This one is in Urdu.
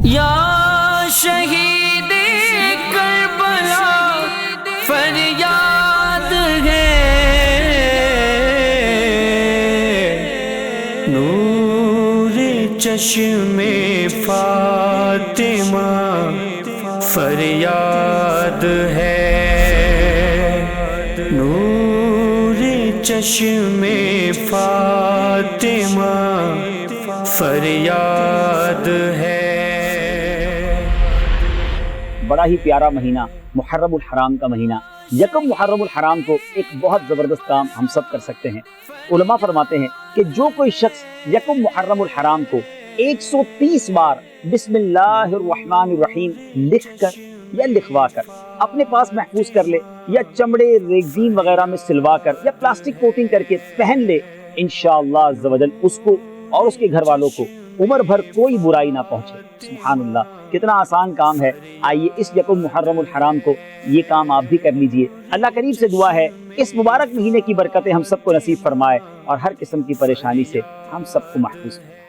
یا شہید کربلا فریاد ہے، نور چشم فاطمہ فریاد ہے، نور چشم فاطمہ فریاد ہے۔ بڑا ہی پیارا مہینہ محرم الحرام کا مہینہ، یکم محرم الحرام کو ایک بہت زبردست کام ہم سب کر سکتے ہیں۔ علماء فرماتے ہیں کہ جو کوئی شخص یکم محرم الحرام کو 130 بار بسم اللہ الرحمن الرحیم لکھ کر یا لکھوا کر اپنے پاس محفوظ کر لے، یا چمڑے ریگزین وغیرہ میں سلوا کر یا پلاسٹک کوٹنگ کر کے پہن لے، انشاءاللہ عز و جل اس کو اور اس کے گھر والوں کو عمر بھر کوئی برائی نہ پہنچے۔ سبحان اللہ، کتنا آسان کام ہے۔ آئیے اس یکم محرم الحرام کو یہ کام آپ بھی کر لیجئے۔ اللہ کریم سے دعا ہے اس مبارک مہینے کی برکتیں ہم سب کو نصیب فرمائے اور ہر قسم کی پریشانی سے ہم سب کو محفوظ کرے۔